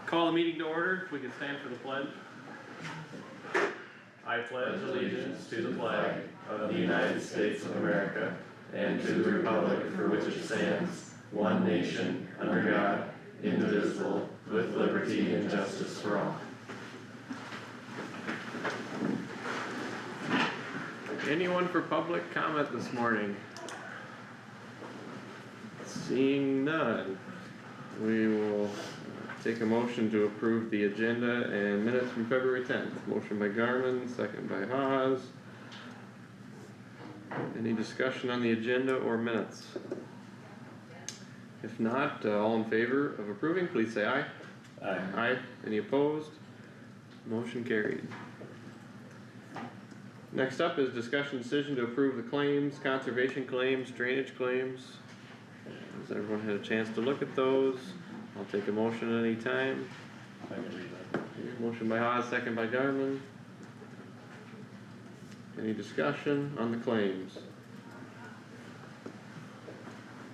Call the meeting to order, if we could stand for the pledge. I pledge allegiance to the flag of the United States of America and to the republic for which it stands, one nation, under God, indivisible, with liberty and justice for all. Anyone for public comment this morning? Seeing none, we will take a motion to approve the agenda and minutes from February 10th. Motion by Garmin, second by Haas. Any discussion on the agenda or minutes? If not, all in favor of approving, please say aye. Aye. Aye. Any opposed? Motion carried. Next up is discussion decision to approve the claims, conservation claims, drainage claims. Has everyone had a chance to look at those? I'll take a motion at any time. I can read that. Motion by Haas, second by Garmin. Any discussion on the claims?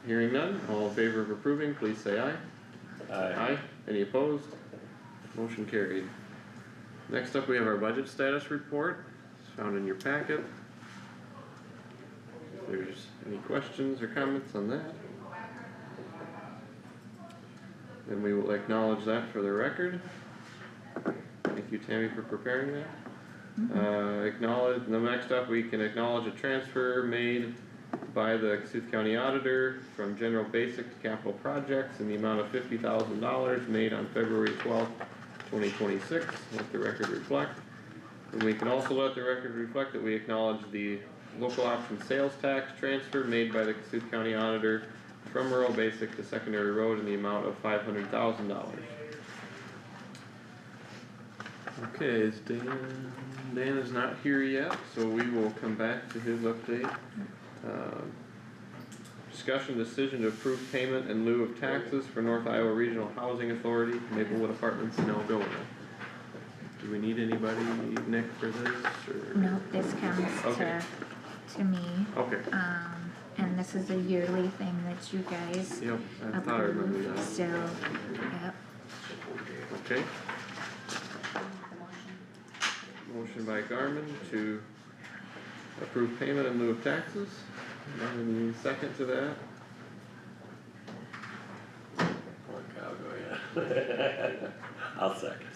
Hearing none, all in favor of approving, please say aye. Aye. Any opposed? Motion carried. Next up, we have our budget status report. It's found in your packet. If there's any questions or comments on that, then we will acknowledge that for the record. Thank you, Tammy, for preparing that. Next up, we can acknowledge a transfer made by the Kossuth County Auditor from General Basic to Capital Projects in the amount of $50,000 made on February 12th, 2026. Let the record reflect. And we can also let the record reflect that we acknowledge the local option sales tax transfer made by the Kossuth County Auditor from rural basic to secondary road in the amount of $500,000. Okay, is Dan is not here yet, so we will come back to his update. Discussion decision to approve payment in lieu of taxes for North Iowa Regional Housing Authority, Maplewood Apartments in Algona. Do we need anybody, Nick, for this, or? No, this comes Okay. to me. Okay, And this is a yearly thing that you guys yep, I thought I remembered approve, that. so, yep. Okay. Motion by Garmin to approve payment in lieu of taxes. Any second to that? Poor cow, go ahead. I'll second.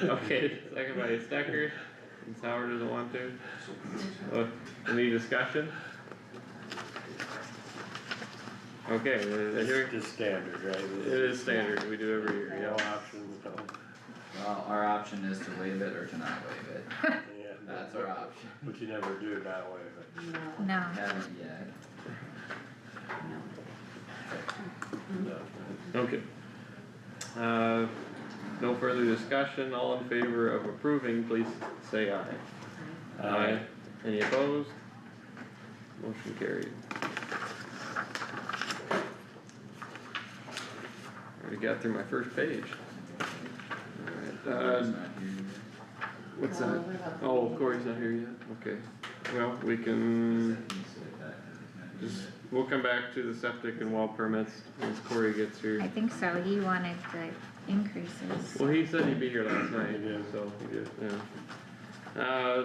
Okay, second by Stecker, since Howard doesn't want to. Any discussion? Okay, It's just standard, right? it is standard, we do every year, No yeah. options, no. Well, our option is to waive it or to not waive it. Yeah, That's our option. but you never do it that way, but. No, Haven't yet. No. Okay. No further discussion, all in favor of approving, please say aye. Aye. Any opposed? Motion carried. Already got through my first page. Alright, what's that? Oh, Corey's not here yet, okay. Well, we can we'll come back to the septic and well permits once Corey gets I here. think so, he wanted the increases. Well, he said he'd be here last night, He did. so he did, yeah.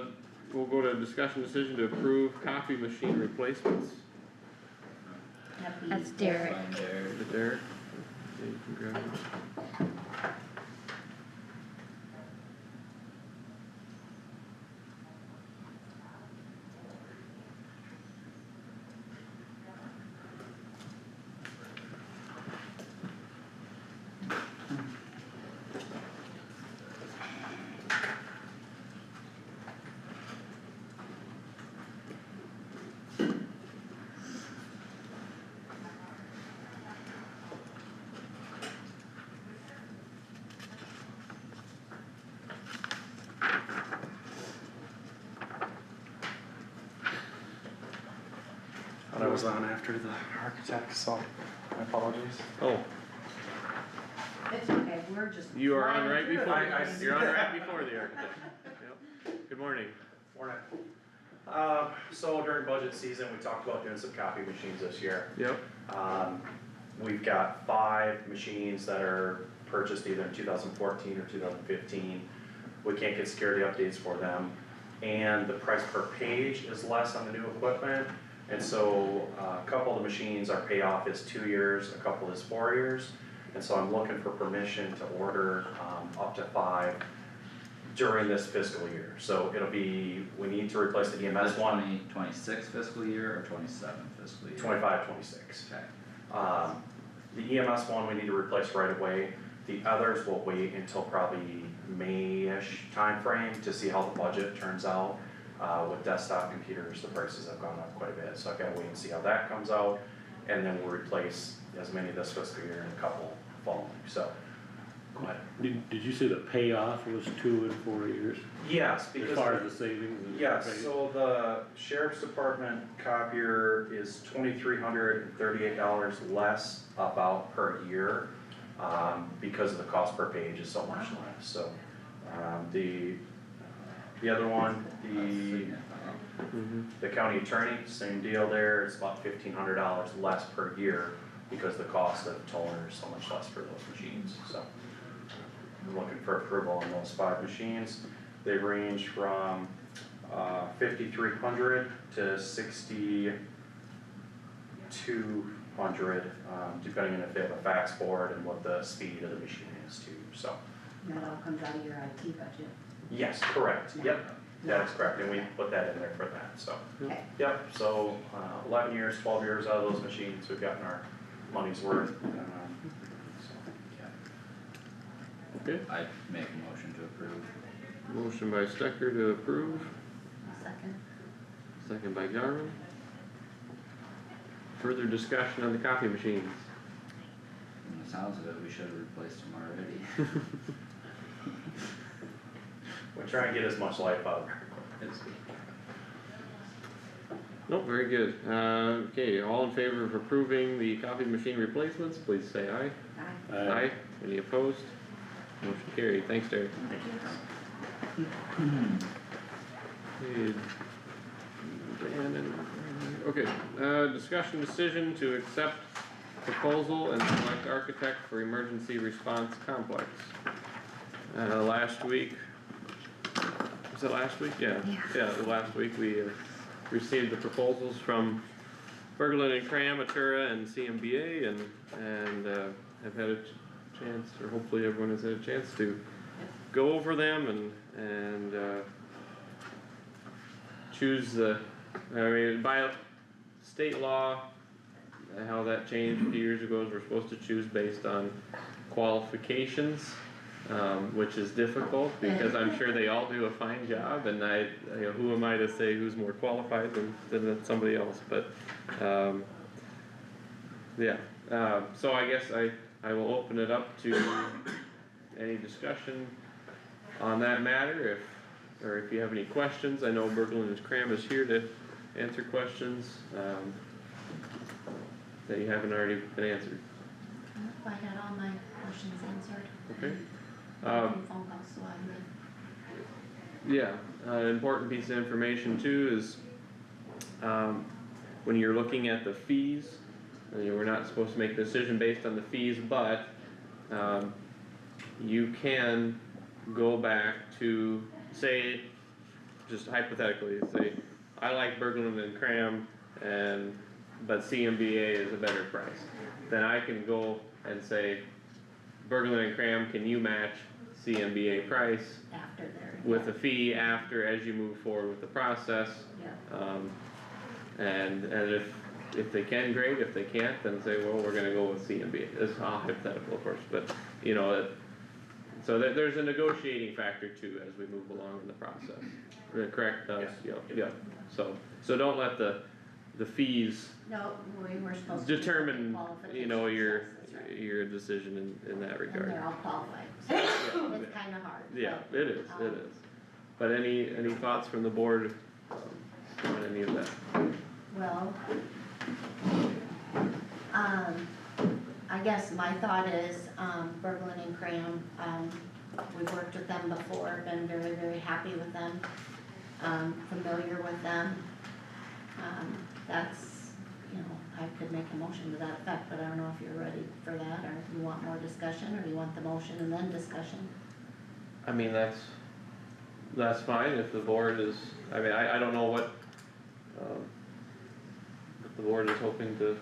We'll go to discussion decision to approve coffee machine replacements. That's Derek. Fine there. The Derek. Okay, you can grab it. But I was on after the architect, so my apologies. Oh, It's okay, we're just. you are on flying right through it. before, you're on right before the architect. Yep. Good morning. Morning. So during budget season, we talked about doing some copy machines this year. Yep. we've got 5 machines that are purchased either in 2014 or 2015. We can't get security updates for them, and the price per page is less on the new equipment. And so, a couple of the machines, our payoff is 2 years, a couple is 4 years. And so I'm looking for permission to order, up to 5 during this fiscal year. So it'll be, we need to replace the EMS one, 2026 fiscal year or 27 fiscal year? 25, 26. Okay, The EMS one, we need to replace right away. The others will wait until probably May-ish timeframe to see how the budget turns out. With desktop computers, the prices have gone up quite a bit, so I've gotta wait and see how that comes out. And then we'll replace as many this fiscal year and a couple following, so. But, Did you say the payoff was 2 and 4 years? yes, As because. far as the savings and. Yes, so the sheriff's department copier is $2,338 less about per year, because of the cost per page is so much less, so. The other one, the county attorney, same deal there, it's about $1,500 less per year because the cost of toner is so much less for those machines, so. I'm looking for approval on those 5 machines. They range from 5,300 to 6,200, depending on if they have a fax board and what the speed of the machine is too, so. That all comes out of your IT budget. Yes, correct, yep, that is correct, and we put that in there for that, so. Okay, Yep, so 11 years, 12 years out of those machines, we've gotten our money's worth. So, yeah. Okay, I make a motion to approve. motion by Stecker to approve, second. second by Jarman. Further discussion on the copy machines? From the sounds of it, we should have replaced them already. We try and get as much life out of our equipment. Nope, very good. Okay, all in favor of approving the copy machine replacements, please say aye. Aye. Any opposed? Motion carried, thanks Derek. Okay, okay, discussion decision to accept proposal and select architect for emergency response complex. Last week, was it last week? Yeah, last week we received the proposals from Berglund and Cram, Atura and CMBA and have had a chance, or hopefully everyone has had a chance to go over them and choose the, I mean, by state law, how that changed a few years ago is we're supposed to choose based on qualifications, which is difficult because I'm sure they all do a fine job and who am I to say who's more qualified than somebody else, but, so I guess I will open it up to any discussion on that matter, if you have any questions. I know Berglund and Cram is here to answer questions, that you haven't already been answered, I got all my questions answered. okay? Phone calls, so I'm Yeah, an important piece of information too is, when you're looking at the fees, we're not supposed to make a decision based on the fees, but, you can go back to, say, just hypothetically, say, I like Berglund and Cram but CMBA is a better price. Then I can go and say, Berglund and Cram, can you match CMBA price after there. with a fee after, as you move forward with the process? Yeah, And if they can, great, if they can't, then say, well, we're gonna go with CMBA, it's all hypothetical of course, but, so there's a negotiating factor too as we move along in the process, correct? Yeah, so don't let the fees no, we were supposed to. determine, Qualifications, your, yes, that's right. your decision in that And regard. they're all qualified, so Yeah. it's kinda hard. Yeah, but, it is. But any thoughts from the board, on any of that? Well, I guess my thought is, Berglund and Cram, we've worked with them before, been very, very happy with them, familiar with them. That's, I could make a motion to that effect, but I don't know if you're ready for that, or you want more discussion, or you want the motion and then discussion. I mean, that's fine if the board is, I mean, I don't know what the board is hoping to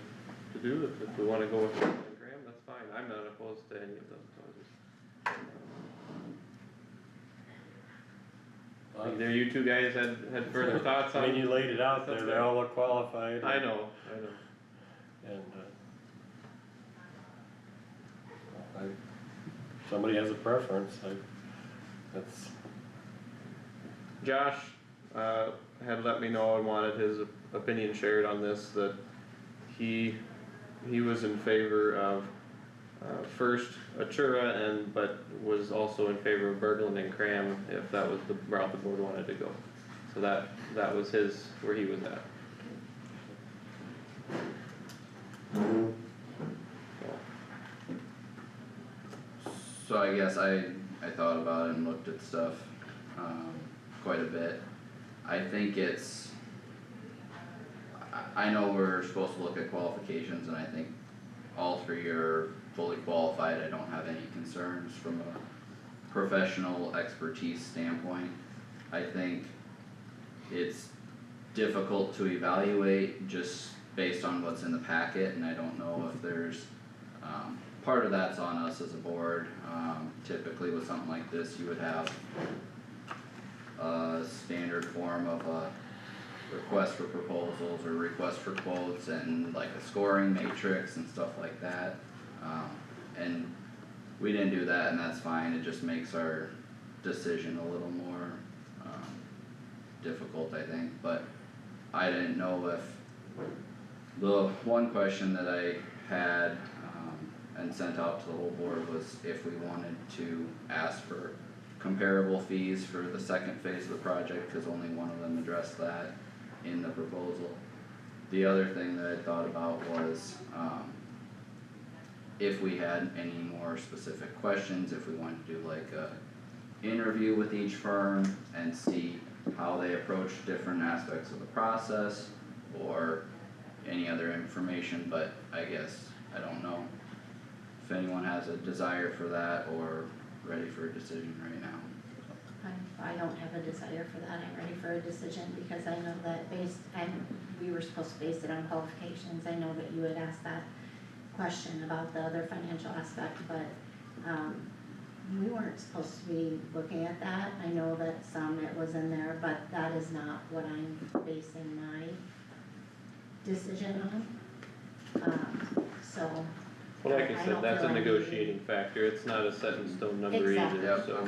do, if we wanna go with Graham, that's fine, I'm not opposed to any of them, so I just. Either you two guys had further thoughts on? I mean, you laid it out there, they all look qualified. I know. And, somebody has a preference, that's, Josh, had let me know and wanted his opinion shared on this, that he was in favor of, first Achura but was also in favor of Berglund and Cram if that was the route the board wanted to go. So that was where he was at. So I guess I thought about it and looked at stuff, quite a bit. I think I know we're supposed to look at qualifications, and I think all three are fully qualified. I don't have any concerns from a professional expertise standpoint. I think it's difficult to evaluate just based on what's in the packet, and I don't know if there's, part of that's on us as a board. Typically with something like this, you would have a standard form of a request for proposals or request for quotes and like a scoring matrix and stuff like that. And we didn't do that, and that's fine, it just makes our decision a little more difficult, I think, but I didn't know if, the one question that I had and sent out to the whole board was if we wanted to ask for comparable fees for the second phase of the project, cause only one of them addressed that in the proposal. The other thing that I thought about was, if we had any more specific questions, if we wanted to do like a interview with each firm and see how they approach different aspects of the process, or any other information, but I guess, I don't know if anyone has a desire for that or ready for a decision right now. I don't have a desire for that, I'm ready for a decision, because I know that we were supposed to base it on qualifications. I know that you had asked that question about the other financial aspect, but, we weren't supposed to be looking at that. I know that it was in there, but that is not what I'm basing my decision on. So, Well, like I I said, don't that's a feel I need- negotiating factor, it's not a set in stone number Exactly. either, Yep. so.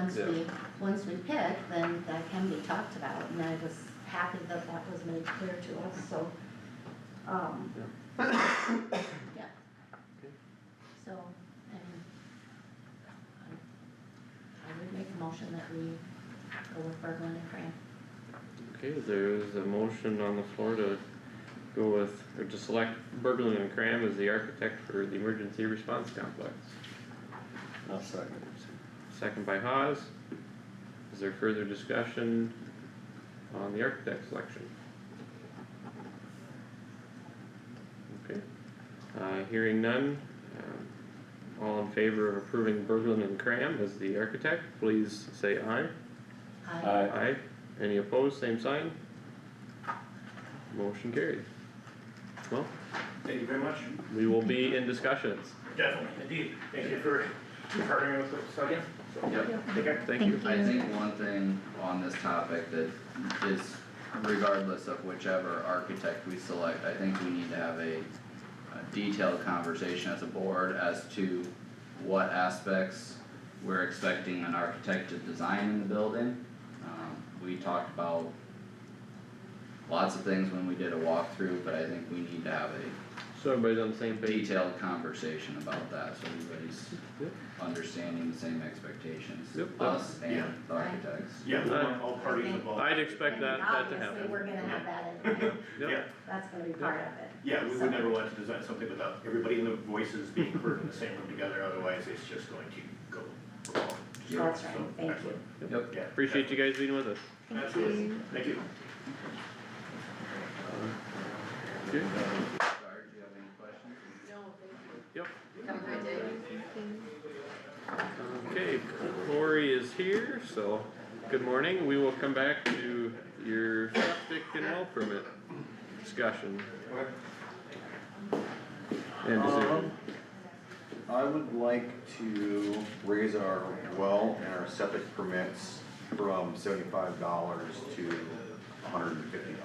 so Yeah. once we pick, then that can be talked about, and I was happy that that was made clear to us, so, yeah. So, and I would make a motion that we go with Berglund and Cram. Okay, there's a motion on the floor to go with, or to select Berglund and Cram as the architect for the emergency response complex. I'll second. Second by Haas. Is there further discussion on the architect selection? Okay, hearing none, all in favor of approving Berglund and Cram as the architect, please say aye. Aye. Aye. Any opposed, same sign? Motion carried. Well, Thank you very much. we will be in discussions. Definitely, indeed. Thank you for partnering with us again. So, Yep. take care. Thank you. I think one thing on this topic that is, regardless of whichever architect we select, I think we need to have a detailed conversation as a board as to what aspects we're expecting an architect to design in the building. We talked about lots of things when we did a walkthrough, but I think we need to have a So everybody's on the same page? detailed conversation about that, so everybody's Yep. understanding the same expectations, Yep. us and Yeah. the architects. Yeah, we want all parties involved. I'd expect that to Obviously, happen. we're gonna have that in there, Yep. Yeah, that's gonna be part of it. yeah, we So- would never want to design something without everybody in the voices being heard in the same room together, otherwise it's just going to go wrong. That's right, So, thank you. excellent. Yep. Yeah. Appreciate you guys being with us. Thank Absolutely. you. Thank you. Okay. Okay, Corey is here, so good morning. We will come back to your septic and well permit discussion. And decision. I would like to raise our well and our septic permits from $75 to $150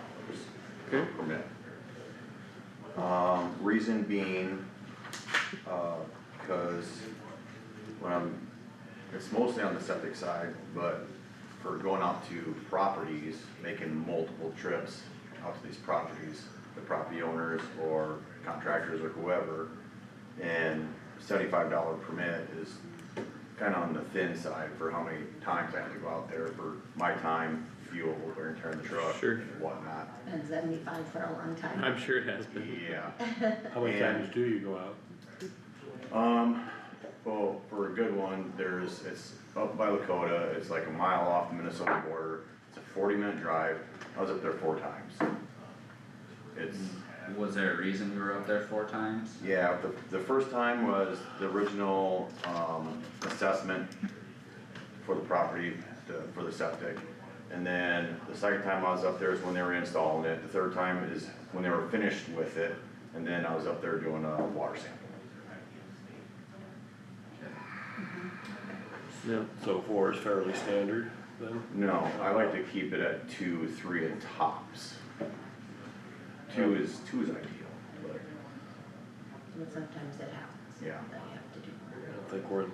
Okay. per permit. Reason being, cause it's mostly on the septic side, but for going out to properties, making multiple trips out to these properties, the property owners or contractors or whoever, and $75 permit is kinda on the thin side for how many times I have to go out there for my time, fuel, wear and tear on the truck Sure. and whatnot. And 75 for a long time. I'm sure it has been. Yeah. How many And- times do you go out? Well, for a good one, it's up by Lakota, it's like a mile off the Minnesota border, it's a 40-minute drive, I was up there 4 times. It's, Was there a reason you were up there 4 times? yeah, the first time was the original, assessment for the property, for the septic. And then the second time I was up there is when they were installing it, the third time is when they were finished with it, and then I was up there doing a water sample. No, So 4 is fairly standard then? No, I like to keep it at 2, 3 at tops. 2 is ideal, but, But sometimes it happens. Yeah. That you have to do. I don't think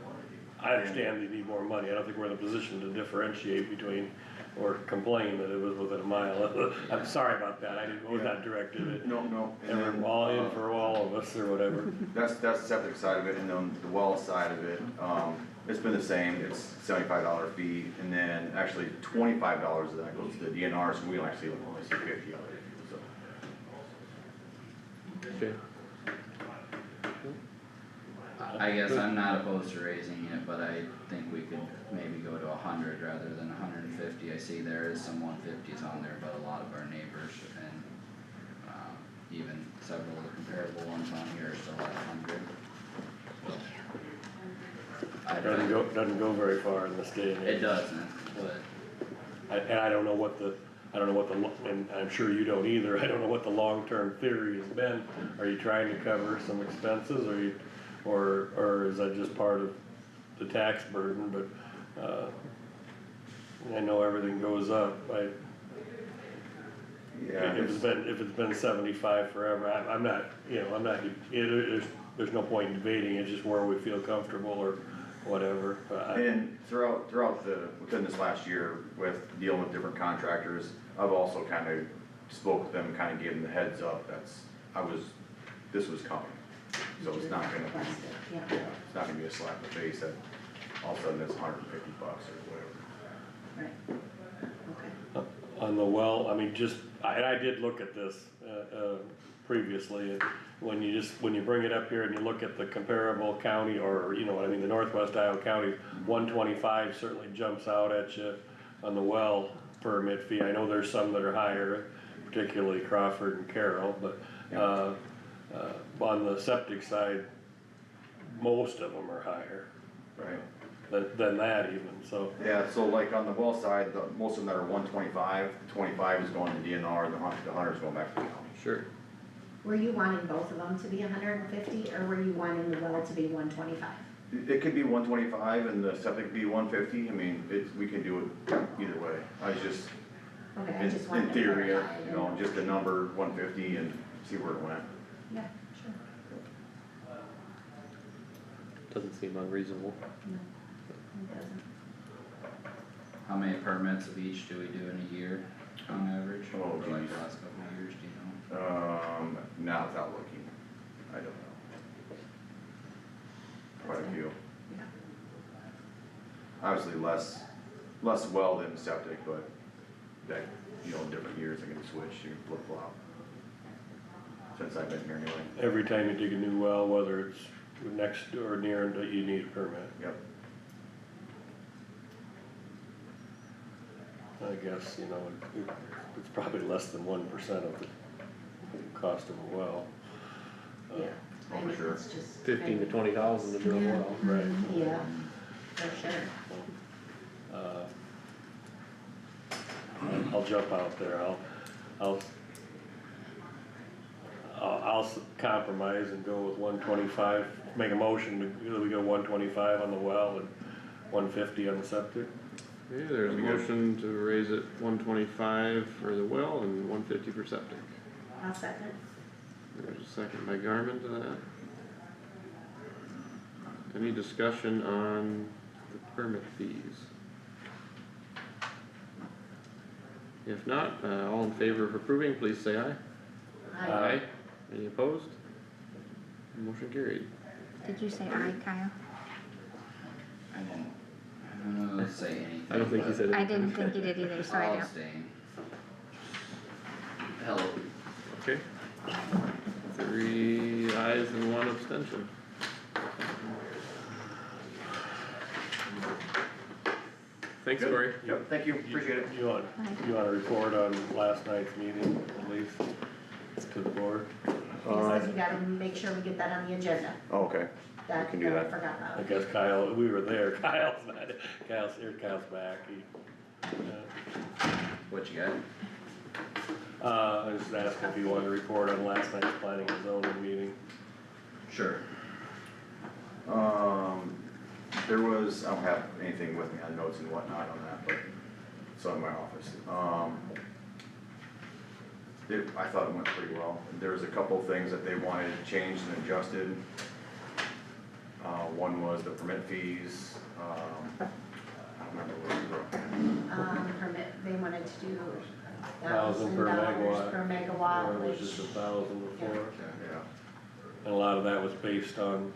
I understand you need more money, I don't think we're in a position to differentiate between, or complain that it was within a mile. I'm sorry about that, I was not directed at, no, and ever then, all in for all of us or whatever. that's the septic side of it, and then the well side of it, it's been the same, it's $75 fee, and then actually $25 of that goes to the DNR, so we don't actually only see 50 of it, so. okay. I guess I'm not opposed to raising it, but I think we could maybe go to 100 rather than 150. I see there is some 150s on there, but a lot of our neighbors and even several of the comparable ones on here are still at 100. Doesn't go very far in this day and age. It doesn't, but And I don't know what the, and I'm sure you don't either, I don't know what the long-term theory has been. Are you trying to cover some expenses, or is that just part of the tax burden, but, I know everything goes up, Yeah, if it's been 75 forever, I'm not, there's no point in debating, it's just where we feel comfortable or whatever. and within this last year, with dealing with different contractors, I've also kinda spoke with them, kinda gave them the heads up, this was coming. So it's not gonna, Request it, yeah. it's not gonna be a slap in the face that all of a sudden it's $150 or whatever. Right. Okay. On the well, I mean, I did look at this, previously, and when you bring it up here and you look at the comparable county, or, you know what I mean, the Northwest Iowa county, 125 certainly jumps out at you on the well permit fee. I know there's some that are higher, particularly Crawford and Carroll, but, on the septic side, most of them are higher Right. than that even, so. Yeah, so like on the well side, most of them that are 125, 25 is going to DNR, the 100 is going back to the county. Sure. Were you wanting both of them to be 150, or were you wanting the well to be 125? It could be 125 and the septic be 150, I mean, we can do it either way. I was just, Okay, I in just wanted to theory, clarify. you know, just a number, 150 and see where it went. Yeah, sure. Doesn't seem unreasonable. No, it doesn't. how many permits of each do we do in a year on average? Oh, Or like geez. the last couple of years, do you know? Now without looking, I don't know. Quite a few. Yeah. Obviously less well than septic, but that, different years I can switch, you can flip flop. Since I've been here anyway. Every time you dig a new well, whether it's next or near, you need a permit. Yep. I guess, it's probably less than 1% of the cost of a well. Yeah, Oh, I for mean, sure. it's just. 15 to 20,000 to drill a well. Right. Yeah, for sure. I'll jump out there, I'll compromise and go with 125, make a motion to, we go 125 on the well and 150 on the septic. Okay, there's a motion to raise it 125 for the well and 150 for septic. I'll second. There's a second by Garmin to that. Any discussion on the permit fees? If not, all in favor of approving, please say aye. Aye. Any opposed? Motion carried. Did you say aye, Kyle? I didn't say anything. I don't think he but said I anything. didn't think you did either, so I I'll don't. abstain. Hello. Okay. 3 ayes and 1 abstention. Thanks, Corey. Yep, thank you, appreciate it. You want a report on last night's meeting, at least, to the board? Because we gotta make sure we get that on the agenda, Oh, okay, that, can do that I that. forgot I about. guess Kyle, we were there, Kyle's not, Kyle's here, Kyle's back, What you got? I was just asking if you wanted to report on last night's planning and zoning meeting. Sure. there was, I don't have anything with me on notes and whatnot on that, but it's in my office. I thought it went pretty well. There was a couple things that they wanted changed and adjusted. One was the permit fees, I don't remember what we wrote. Permit, they wanted to do $1,000 per megawatt. per Or megawatt, it was which, just 1,000 before, Yeah, and a lot of that was based on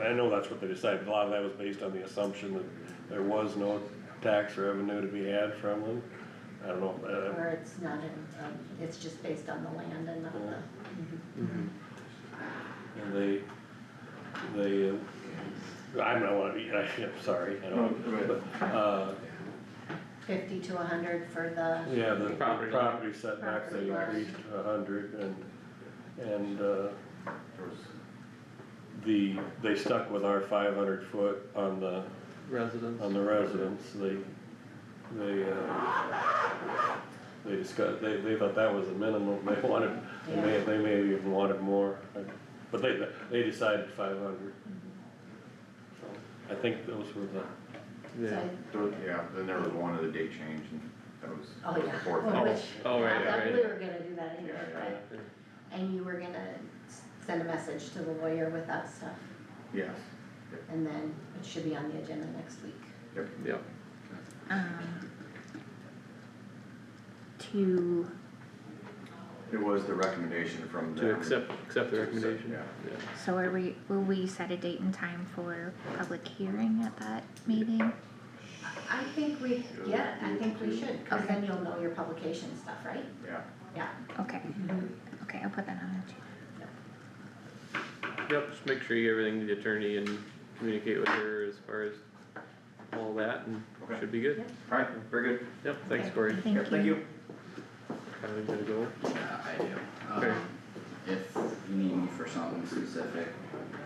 I know that's what they decided, but a lot of that was based on the assumption that there was no tax revenue to be had from them. I don't know, or it's not in, it's just based on the land and not the. and I'm sorry, I don't, but, 50 to 100 for the, yeah, the Property. property setback, they Property line. increased to 100, and, there was, they stuck with our 500 foot on the Residents. residents, they discussed, they thought that was the minimum, they wanted, they may have even wanted more, but they decided 500. So, I think those were the, Yeah. yeah, then there was one of the date change and that was. oh that was yeah, the fourth well, thing. which, Oh, right, I thought right. we were gonna do that anyway, Yeah, but, and you were gonna send a message to the lawyer with that stuff, Yes, and then it should be on the agenda next week. yep. Yep. To, It was the recommendation from them. To accept the recommendation. Yeah. so will we set a date and time for public hearing at that meeting? I think we should, cause then you'll know your publication stuff, right? Yeah, Yeah. Okay, okay, I'll put that on the agenda. Yep, just make sure you get everything to the attorney and communicate with her as far as all that and Okay. should be good. Yep. Alright, very good. Yep, thanks Corey. Thank you. Thank you. Kyle, you gotta go. I do. Okay. If you need me for something specific,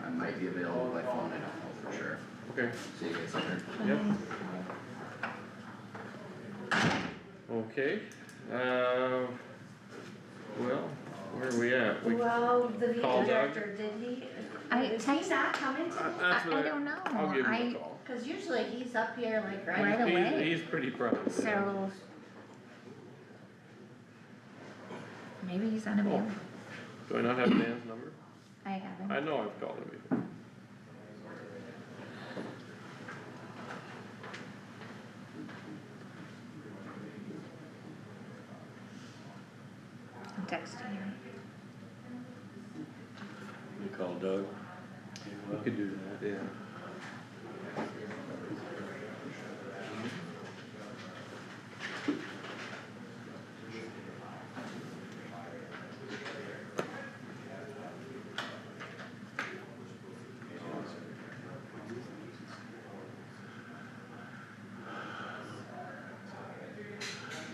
I might be available by phone, I don't know for sure. Okay, See you guys later. yep. Okay, well, where are we at? We, Well, the Call VA Doug? director, is he text- not coming today? that's what I don't know, I'll give him a call. Cause usually he's up here like Right right away. He's pretty proud. So. Maybe he's unavailable, Do I not have Dan's number? I haven't. I know I've called him before. I'm texting him. you call Doug? We could do that, yeah.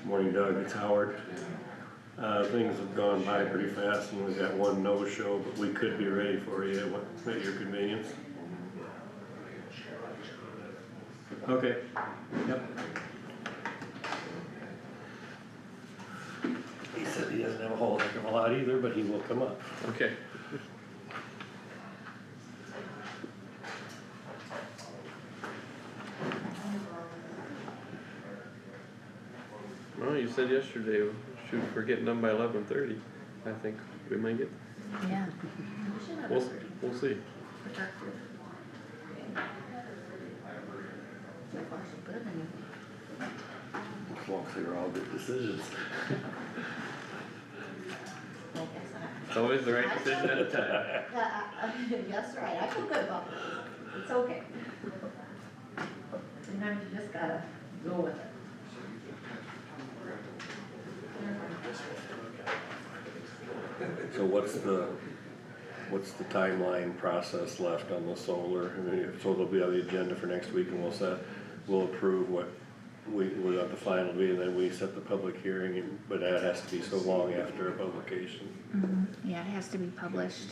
Morning Doug, it's Howard. Things have gone by pretty fast and we've got one no-show, but we could be ready for you at your convenience. Okay, yep. a lot either, but he will come up. Okay. Well, you said yesterday, shoot, we're getting done by 11:30. I think we might get, Yeah. we'll see. So far so good, and As long as they're all good decisions. I guess I. It's always the right decision at a time. That's right, I feel good about it, it's okay. Sometimes you just gotta go with it. So what's the timeline process left on the solar? I mean, so they'll be on the agenda for next week and we'll approve what we got the final be, and then we set the public hearing, but that has to be so long after a publication. Yeah, it has to be published,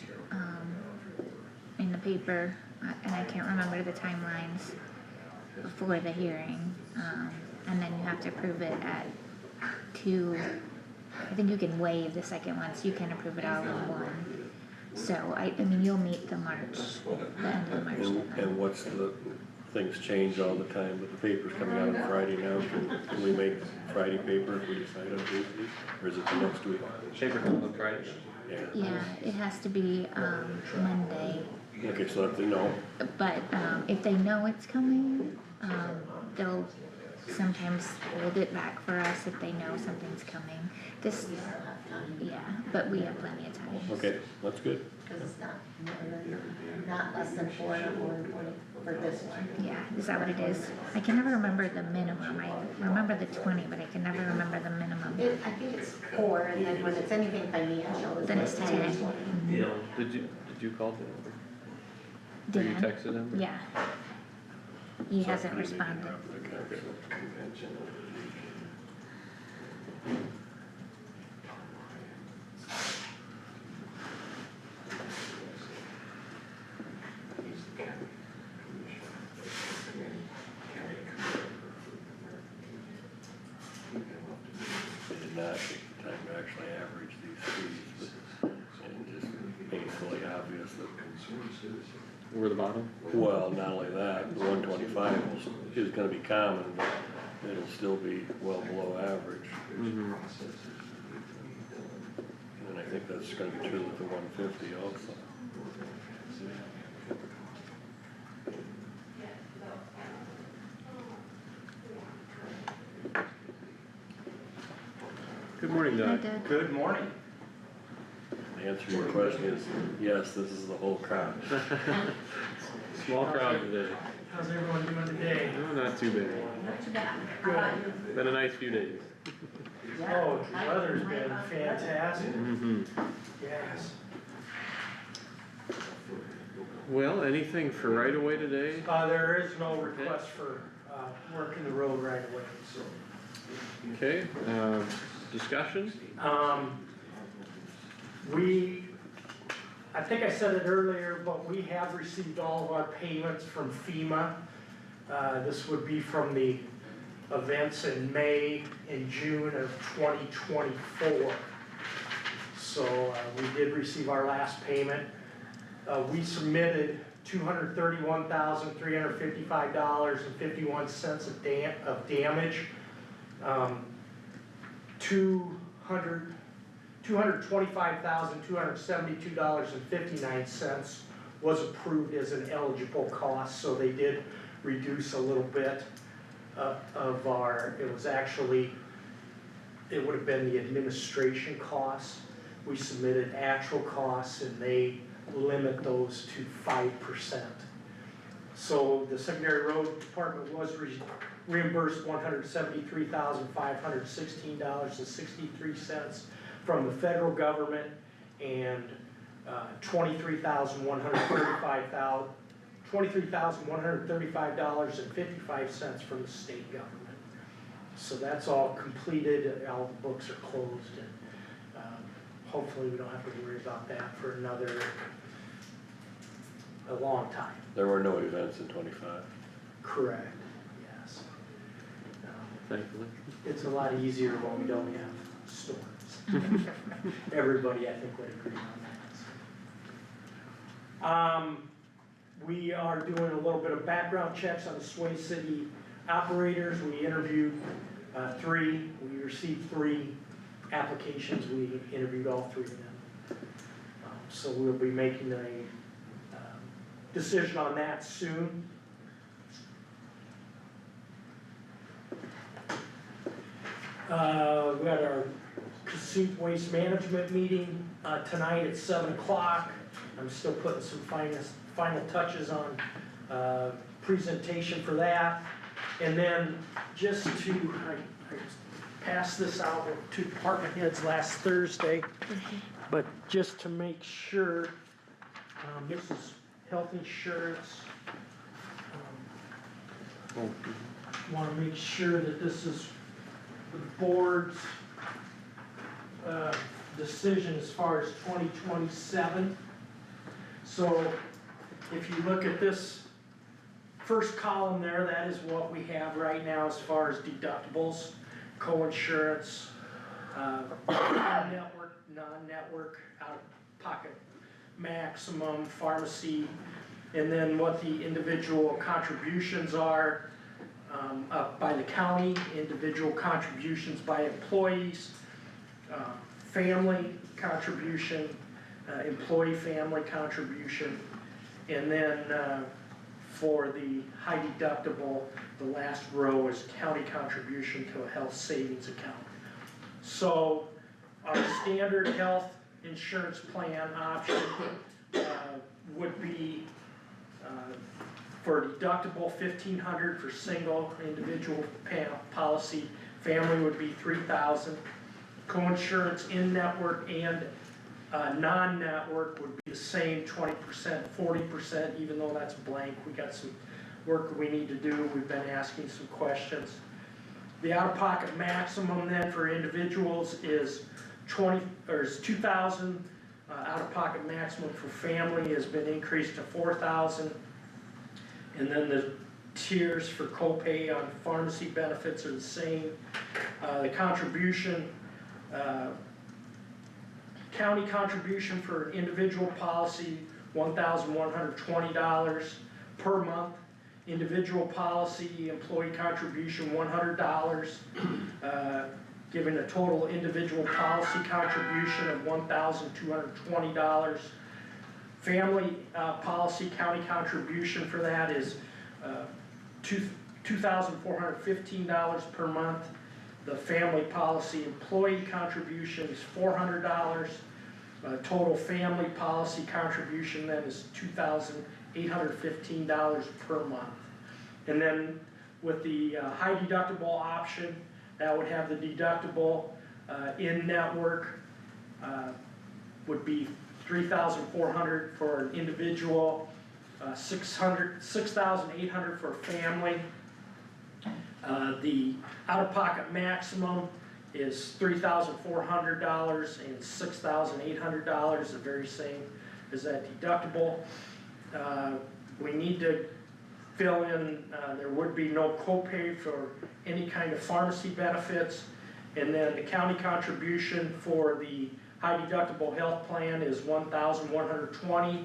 in the paper, and I can't remember the timelines before the hearing. And then you have to approve it at two, I think you can waive the second one, so you can approve it all in one. So, I mean, you'll meet the March, the end of the March And deadline. what's things change all the time, but the paper's coming out on Friday now, can we make Friday paper if we decide on Tuesday, or is it the next week? Paper comes on Friday. Yeah, Yeah, it has to be, Monday, okay, so if they know, but, if they know it's coming, they'll sometimes hold it back for us if they know something's coming. This, yeah, but we have plenty of time. okay, that's good. Cause it's not less than 4 or more than 20 for this one. Yeah, is that what it is? I can never remember the minimum. I remember the 20, but I can never remember the minimum. I think it's 4, and then when it's anything financial, it's Then like it's 10 or 10. 20. Did you call Dan? Or you Dan? texted him? Yeah. He hasn't responded. They did not take the time to actually average these fees, but, and just painfully obvious that, We're the bottom? well, not only that, the 125 is gonna be common, but it'll still be well below average. Mm-hmm. And I think that's gonna be true with the 150 also. Good morning, Hi, Doug. Doug. Good morning. The answer to your question is, yes, this is the whole crowd. Small crowd today. How's everyone doing today? No, not too bad. Not too bad. How about you? Been a nice few days. Oh, the weather's been fantastic, Mm-hmm. yes. Well, anything for right away today? There is no request for, working the road right away, so. Okay, discussion? I think I said it earlier, but we have received all of our payments from FEMA. This would be from the events in May and June of 2024. So, we did receive our last payment. We submitted $231,355.51 of damage. $225,272.59 was approved as an eligible cost, so they did reduce a little bit of our, it would have been the administration costs. We submitted actual costs and they limit those to 5%. So the secondary road department was reimbursed $173,516.63 from the federal government and $23,135.55 from the state government. So that's all completed, all the books are closed, and hopefully we don't have to worry about that for a long time. There were no events in 25. Correct, yes. Thankfully. It's a lot easier when we don't have storms. Everybody, I think, would agree on that. We are doing a little bit of background checks on the Sway City operators. We interviewed 3, we received 3 applications, we interviewed all 3 of them. So we'll be making a decision on that soon. We got our Kossuth Waste Management meeting tonight at 7 o'clock. I'm still putting some final touches on presentation for that. And then just to, I passed this out to department heads last Thursday, but just to make sure, this is health insurance. Want to make sure that this is the board's decision as far as 2027. So if you look at this first column there, that is what we have right now as far as deductibles, co-insurance, network, non-network, out-of-pocket maximum, pharmacy, and then what the individual contributions are up by the county, individual contributions by employees, family contribution, employee family contribution, and then for the high deductible, the last row is county contribution to a health savings account. So our standard health insurance plan option would be for deductible $1,500 for single individual policy, family would be $3,000. Co-insurance in-network and non-network would be the same 20%, 40%, even though that's blank. We got some work we need to do. We've been asking some questions. The out-of-pocket maximum then for individuals is $2,000. Out-of-pocket maximum for family has been increased to $4,000. And then the tiers for copay on pharmacy benefits are the same. The contribution, county contribution for individual policy, $1,120 per month. Individual policy, employee contribution, $100, giving a total individual policy contribution of $1,220. Family policy county contribution for that is $2,415 per month. The family policy employee contribution is $400. Total family policy contribution then is $2,815 per month. And then with the high deductible option, that would have the deductible in network would be $3,400 for an individual, $6,800 for a family. The out-of-pocket maximum is $3,400 and $6,800, the very same as that deductible. We need to fill in, there would be no copay for any kind of pharmacy benefits. And then the county contribution for the high deductible health plan is $1,120,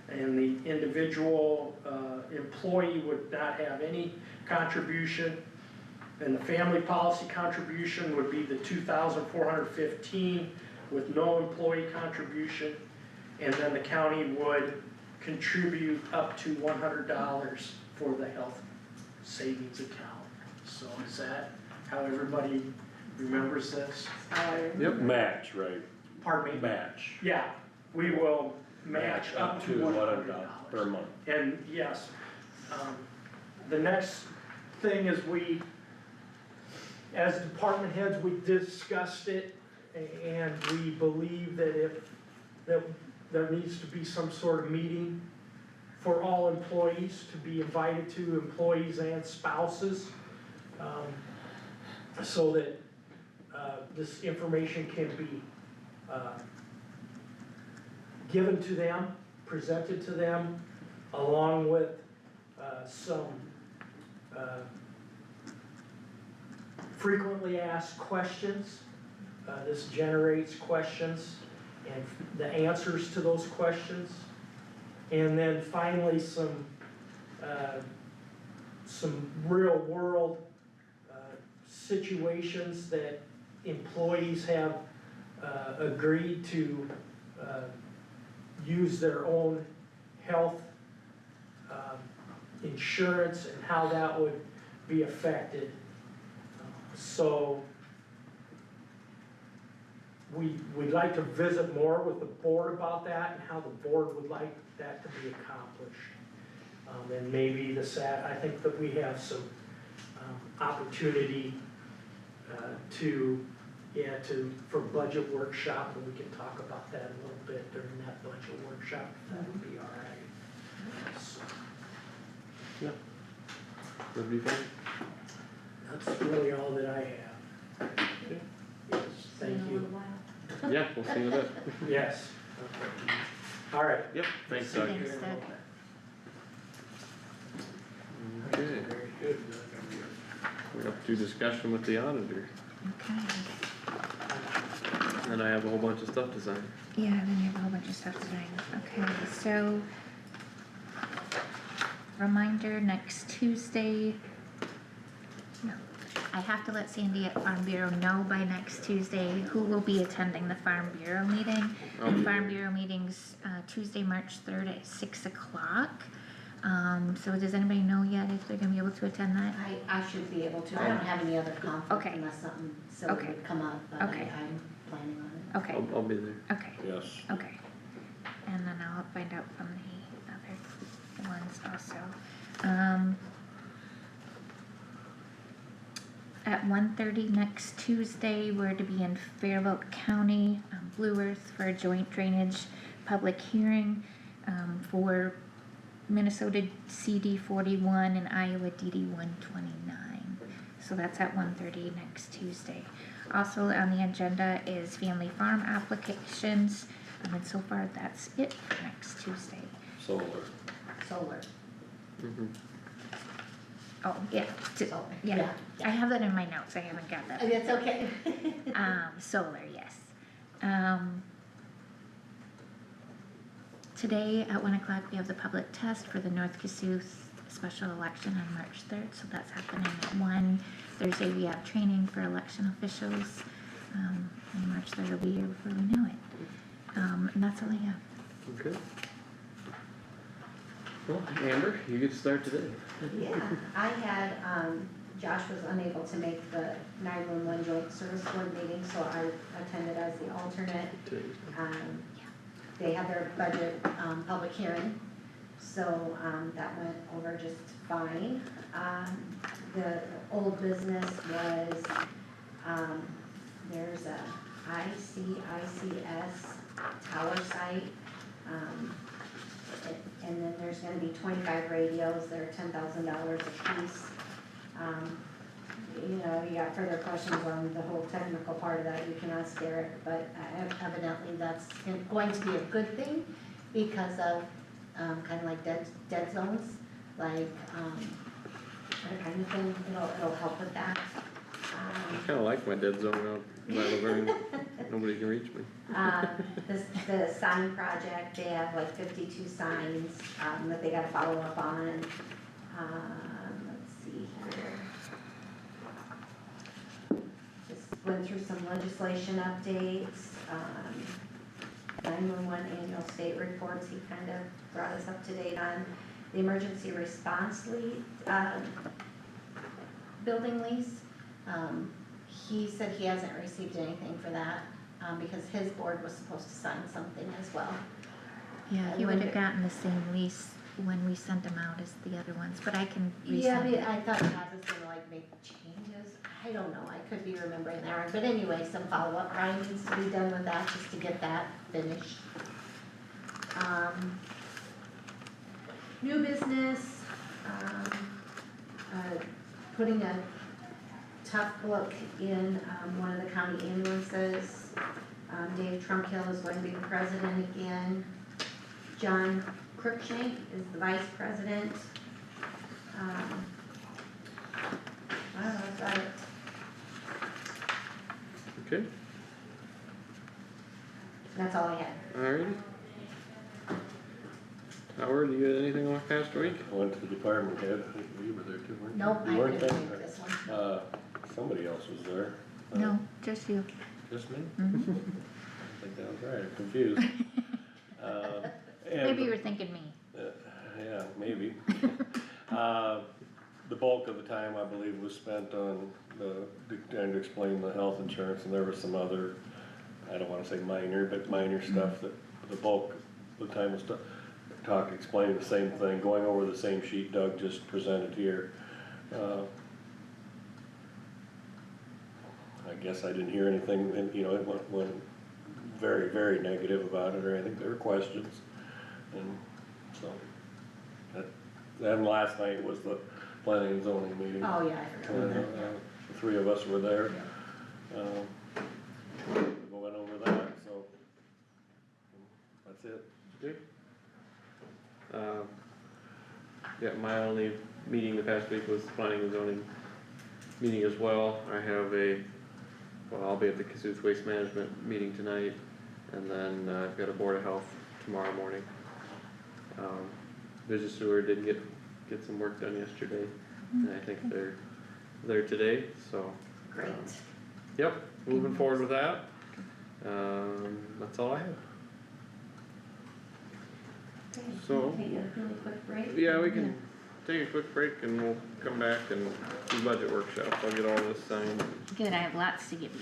and the individual employee would not have any contribution. And the family policy contribution would be the $2,415 with no employee contribution. And then the county would contribute up to $100 for the health savings account. So is that how everybody remembers this? Yep. Match, right? Pardon me? Match. Yeah, we will match up to $100 per month. And yes, the next thing is as department heads, we discussed it, and we believe that that there needs to be some sort of meeting for all employees to be invited to, employees and spouses, so that this information can be given to them, presented to them, along with some frequently asked questions This generates questions and the answers to those questions. And then finally, some real world situations that employees have agreed to use their own health insurance and how that would be affected. So we'd like to visit more with the board about that and how the board would like that to be accomplished. And maybe I think that we have some opportunity for budget workshop, and we can talk about that a little bit during that budget workshop, if that would be all right. So That'd be fine. that's really all that I have. Yes, See you in thank a you. little while. Yeah, we'll see you in a bit. Yes. Okay. All right. Yep, thanks, Doug. Thanks, Doug. Okay, Very good. we're up to discussion with the auditor, Okay, and I have a whole bunch of stuff to sign. yeah, then you have a whole bunch of stuff to sign. Okay, so reminder, next Tuesday. No, I have to let Sandy at Farm Bureau know by next Tuesday who will be attending the Farm Bureau meeting. I'll The be Farm there. Bureau meeting's Tuesday, March 3rd at 6 o'clock. So does anybody know yet if they're gonna be able to attend that? I should be able to, I don't have any other conflict Okay. unless something silly Okay. would come up, but Okay. I'm planning on it. Okay, I'll be there. okay, Yes. okay. And then I'll find out from the other ones also. At 1:30 next Tuesday, we're to be in Faribault County, Blue Earth for a joint drainage public hearing, for Minnesota CD 41 and Iowa DD 129. So that's at 1:30 next Tuesday. Also on the agenda is family farm applications, and so far that's it for next Tuesday. Solar. Solar, Mhm. Oh, yeah, solar, yeah, I have that in my notes, I haven't got that. That's okay. Solar, yes. Today at 1 o'clock, we have the public test for the North Kossuth special election on March 3rd, so that's happening at 1. Thursday, we have training for election officials, and March 3rd will be here before we know it. And that's all I have. Okay. Well, Amber, you get to start today. Yeah, I had, Josh was unable to make the 911 joint service board meeting, so I attended as the alternate. They had their budget, public hearing, so, that went over just fine. The old business was, there's a ICICS tower site, and then there's gonna be 25 radios, they're $10,000 a piece. You know, you got further questions on the whole technical part of that, you can ask Derek, but evidently that's going to be a good thing because of, kinda like dead zones, like, that kind of thing, it'll help with that. I kinda like my dead zone out by Laverne, nobody can reach me. The sign project, they have like 52 signs, that they gotta follow up on. Let's see here. Just went through some legislation updates, 911 annual state reports, he kind of brought us up to date on the emergency response lead, building lease. He said he hasn't received anything for that, because his board was supposed to sign something as well. Yeah, he would have gotten the same lease when we sent them out as the other ones, but I can Yeah, I resend mean, it. I thought Todd was gonna like make changes, I don't know, I could be remembering that wrong, but anyway, some follow-up, Brian needs to be done with that, just to get that finished. New business, putting a tough look in, one of the county ambulances. Dave Trumkill is going to be the president again. John Cruikshank is the vice president. I don't know, that's about it. Okay, That's all I had. Alrighty. Howard, you got anything on the past week? I went to the department head, I think you were there too, weren't you? Nope, You I weren't couldn't there? make this one. Somebody else was there. No, just you. Just me? Mhm. I think that was right, I'm confused. And Maybe you were thinking me. Yeah, maybe. The bulk of the time, I believe, was spent on trying to explain the health insurance, and there was some other, I don't wanna say minor, but minor stuff that the bulk of the time was talking, explaining the same thing, going over the same sheet Doug just presented here. I guess I didn't hear anything, and, you know, it went very, very negative about it, or anything, there were questions, and so. Then last night was the planning and zoning meeting. Oh, yeah, I forgot And, about that. the three of us were there. We went over that, so. That's it. Good. Yeah, my only meeting the past week was the planning and zoning meeting as well. I'll be at the Kossuth Waste Management meeting tonight, and then, I've got a Board of Health tomorrow morning. Business Sewer did get some work done yesterday, and I think they're there today, so. Great. Yep, moving forward with that. That's all I have. Okay, So- Take a really quick break. Yeah, we can take a quick break and we'll come back and do budget workshop. I'll get all this signed. Good, I have lots to give you.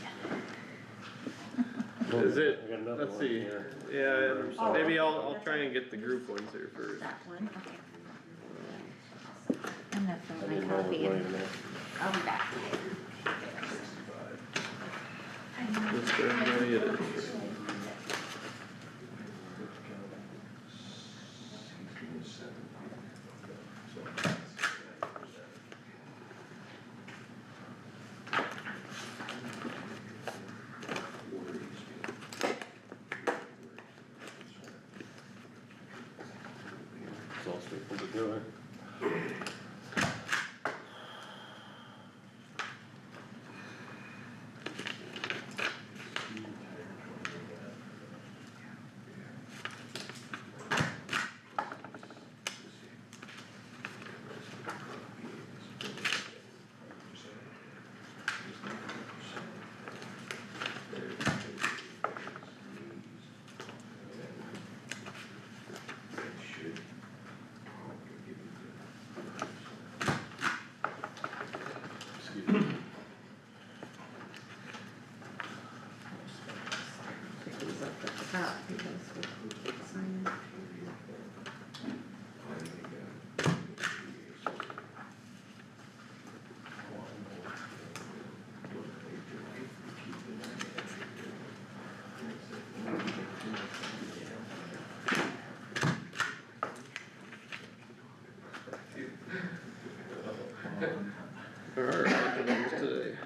Is it? I got another Let's one see. here. Yeah, and Oh, maybe okay, I'll that's try and okay. get the group ones here first. That one, Okay. I'm gonna I fill didn't my know it coffee was in. running there. I'll be back. Just for everybody it is. It's all stapled together. Excuse me. Pick these up at the top because we'll keep signing. Alright, what numbers today?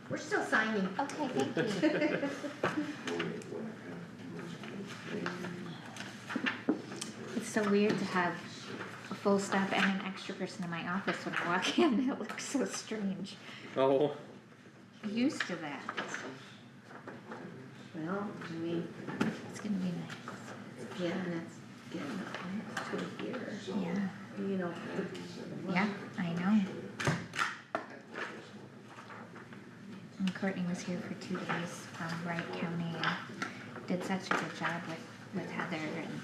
We're still signing. Okay, thank you. It's so weird to have a full stop and an extra person in my office when I walk in. It looks so strange. Oh, Used to that. Well, I mean, It's gonna be nice. yeah, and it's getting up to here, Yeah, you know. yeah, I know. And Courtney was here for 2 days from Wright County and did such a good job with Heather and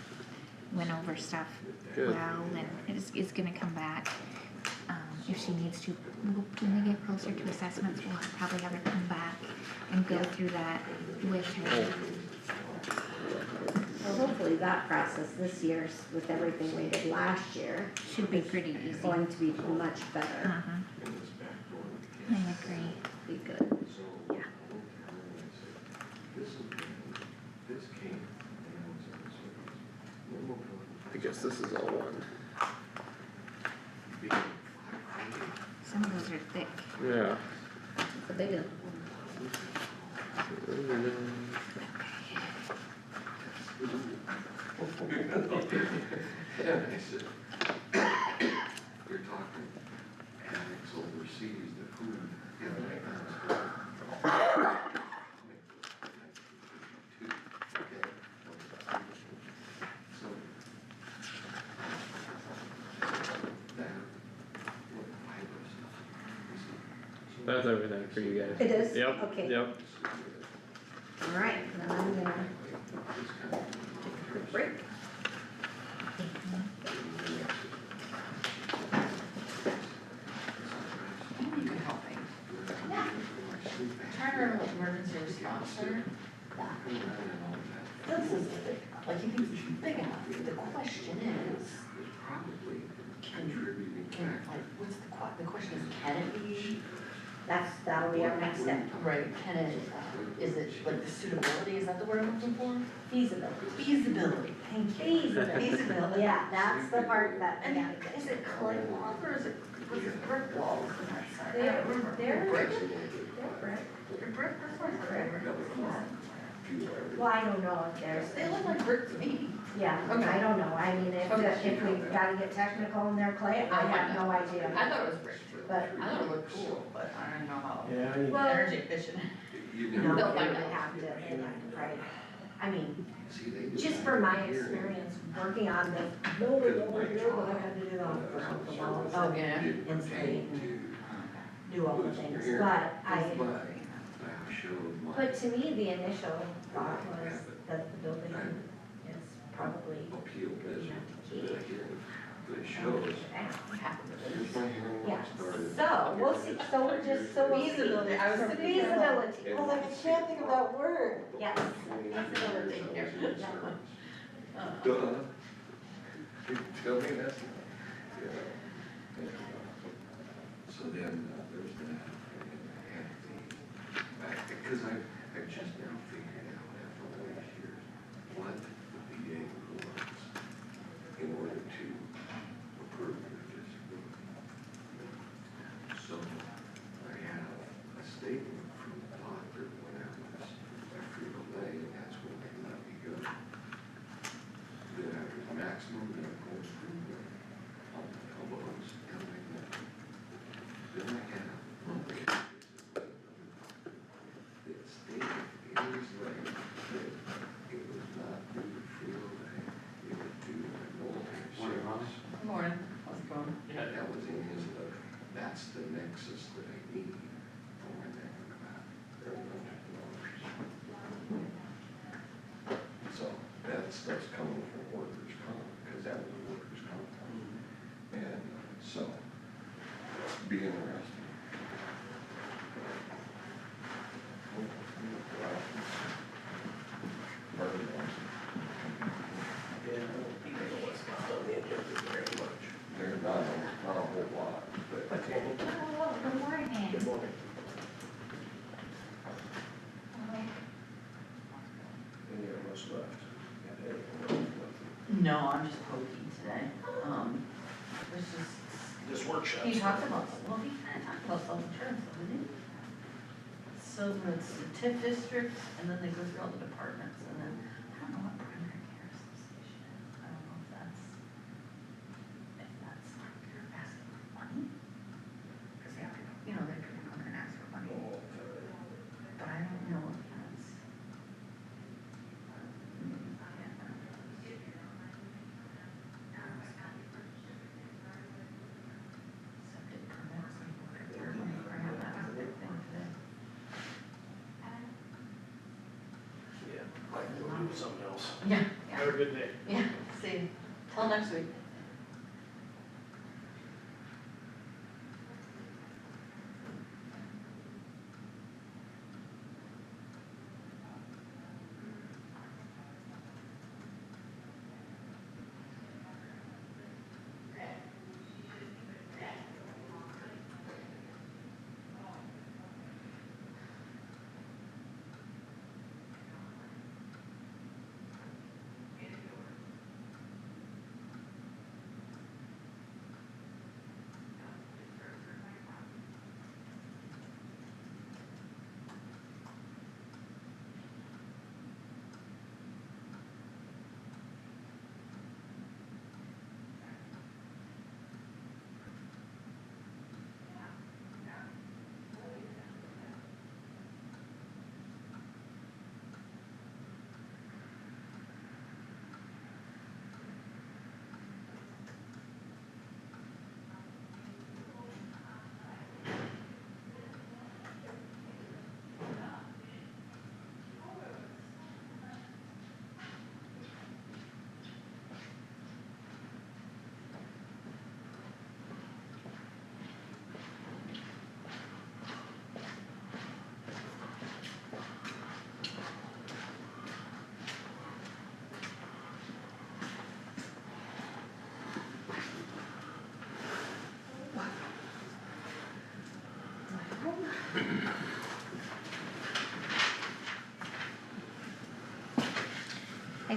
went over stuff Good. well, and it's gonna come back. if she needs to, when we get closer to assessments, we'll probably have her come back and go through that with her. Well, hopefully that process this year, with everything we did last year, Should be pretty is easy. going to be much better, Uh-huh. I agree, be good. yeah. I guess this is all one. Some of those are thick. Yeah. It's a big one. Yeah, I said, you're talking annex overseas, the food, you know, like so. That's everything for you guys. It is? Yep, Okay. yep. Alright, then I'm gonna take a quick break. You can help me. Trying to remember what emergency response center. This is big, like you think it's big enough, the question is, like, what's the question is, can it be, That'll be our next step. right, can it, is it, like, the suitability, is that the word I'm looking for? Feasibility. Feasibility, thank you. Feasibility. Feasibility. Yeah, that's the part that we And gotta get. is it clay walls or is it, was it brick walls on that side? I They're- don't remember. they're- Brick? Different. They're brick, that's what I thought. Well, I don't know if there's. They look like brick to me. Yeah, Okay. I don't know, I mean, if we gotta get technical in their clay, I have no idea. I thought it was brick too. But- I thought it looked cool, but I don't know how Yeah, Well, energy efficient. no, They'll they find would out. have to, they'd have to try. I mean, just from my experience working on the building over here, when I had to do all the walls. Oh, yeah. Insulate and do all the things, but to me, the initial thought was that the building is probably good enough to keep. It shows. Yeah, so, we'll see, so we'll see. Feasibility, I was For thinking that. feasibility. I was like, I can't think of that word. Yes, feasibility. Duh. Tell me that's, yeah. So then, there's that, and because I've just now figured out after all these years, what the VA wants in order to approve your disability. So, I have a statement from the doctor when I was at Frito Lay, and that's when they let me go. That I was maximum medical improvement on my elbows and my neck. Then I had a lumbar disability. It stated years later that it was not due to Frito Lay, it was due to my military service. Good morning, how's it going? That was in his letter. That's the nexus that I need for my neck and back. So that stuff's coming from workers' comp, because that was workers' comp. And so, it's be interesting. There's not a whole lot, but. Oh, good morning. Good morning. Any of us left? No, I'm just poking today. There's just, This workshop. he talked about, well, he kinda talked about self-insurance, didn't he? So it's the TIF districts, and then they go through all the departments, and then, I don't know what primary care association is, I don't know if that's like you're asking for money. Cause they have to, you know, they're gonna come in and ask for money, but I don't know if that's. Septic permits, and look at their money, right, that was a big thing today. Yeah, I can go do something else. Yeah, Have a good day. yeah, see, till next week.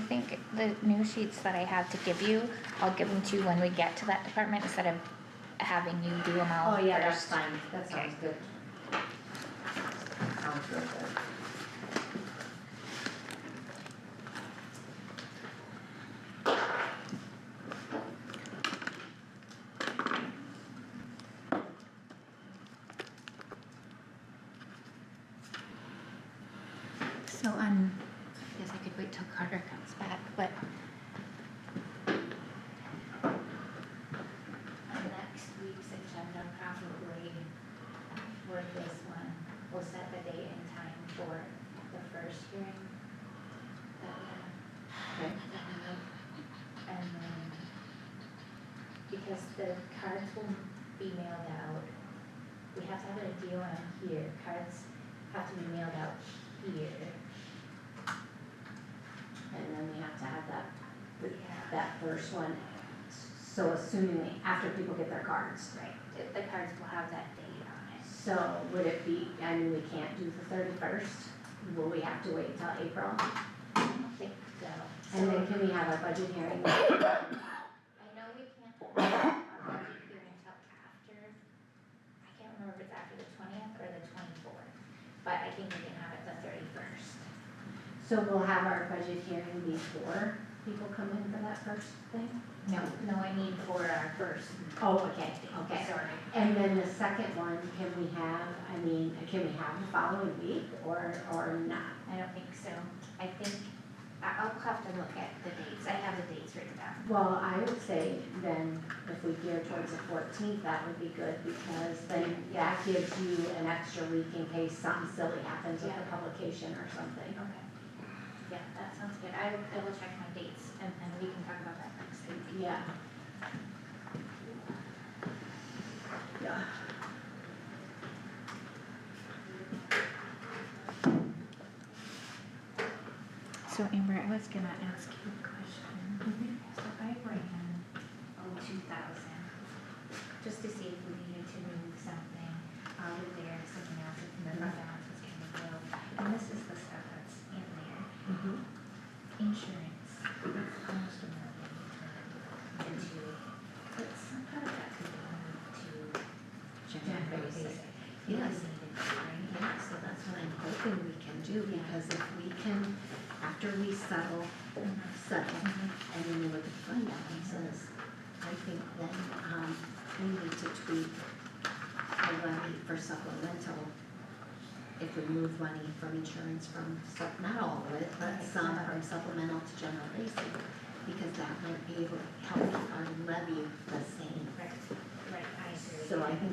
think the new sheets that I have to give you, I'll give them to you when we get to that department instead of having you do them all Oh, first. yeah, that's fine, that sounds Okay. good. Sounds real good. So I guess I could wait till Carter comes back, but. Next week's agenda probably for this one, we'll set the date and time for the first hearing that we have. Okay. And then, because the cards will be mailed out, we have to have a deal on here, cards have to be mailed out here. And then we have to have that, Yeah. that first one, so assuming after people get their cards. Right, the cards will have that date on it. So would it be, I mean, we can't do the 31st, will we have to wait till April? I don't think so. And then can we have our budget hearing? I know we can't have our budget hearing until after, I can't remember if it's after the 20th or the 24th, but I think we can have it the 31st. So we'll have our budget hearing before people come in for that first thing? No, I need for our first. Oh, okay, okay. Sorry. And then the second one, can we have the following week or not? I don't think so. I think, I'll have to look at the dates. I have the dates written down. Well, I would say then if we gear towards the 14th, that would be good because then that gives you an extra week in case something silly happens with the Yeah. publication or something. Okay. Yeah, that sounds good. I will check my dates and we can talk about that next week. Yeah. Yeah. So Amber, I was gonna ask you a question. So I ran 2,000, just to see if we needed to move something out of there, something else, if the fund balance was kind of low. And this is the stuff that's in there. Insurance, almost $1 million turned into, but some part of that could be moved to general basic. You Yes. guys needed to, right? Yeah, so that's what I'm hoping we can do, because if we can, after we settle, and then we look at fund balances, I think then, we need to tweak the levy for supplemental. If we move money from insurance not all of it, but some from supplemental to general basic, because that might be able to help keep our levy the same. Right, I agree. So I think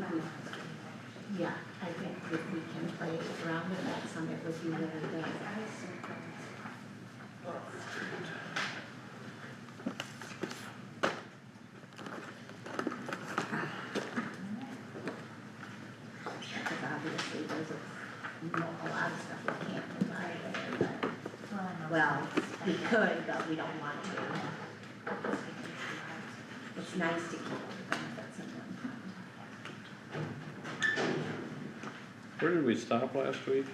yeah, I think if we can play around with that some, it would be really good. Because obviously there's a lot of stuff we can't provide there, but, well, we could, but we don't want to. It's nice to keep the benefits in them. Where did we stop last week?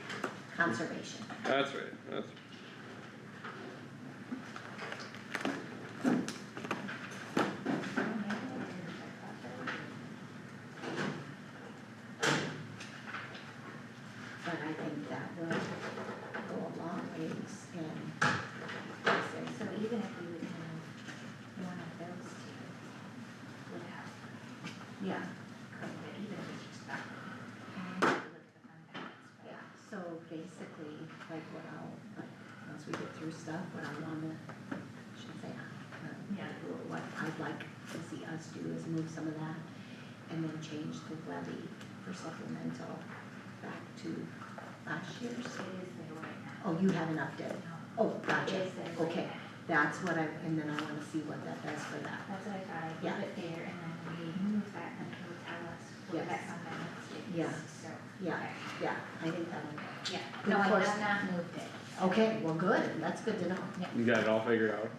Conservation. That's right, that's. But I think that will go a long ways in, So even if we would move one of those two, would have yeah, covered it, even if it's just that. And then we have to look at the fund balance, but yeah, so basically, like once we get through stuff, what I wanna, shouldn't say what I'd like to see us do is move some of that and then change the levy for supplemental back to last year's. it is there right now. Oh, you haven't updated? No. Oh, gotcha, It is there right okay, now. that's what and then I wanna see what that does for that. That's what I thought, I'd Yeah. leave it there and then we move that and it will tell us what Yes. that fund balance is. Yeah. So, Yeah, okay. yeah, I think that'll, Yeah, Of no, I course. have not moved it. okay, well, good, that's good to know. You got it all figured out?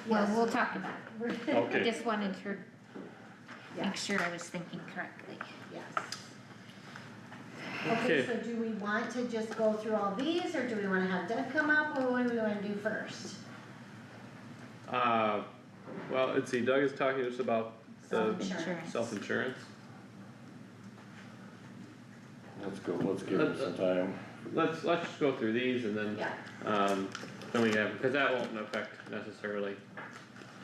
Well, we'll talk about it. I Okay. just wanted to Yeah. make sure I was thinking correctly. Yes. Okay. Okay, so do we want to just go through all these, or do we wanna have Deb come up, or what do we wanna do first? Well, let's see, Doug is talking to us about the Self-insurance. self-insurance. let's give him some time. Let's just go through these and then, Yeah, then we have, cause that won't affect necessarily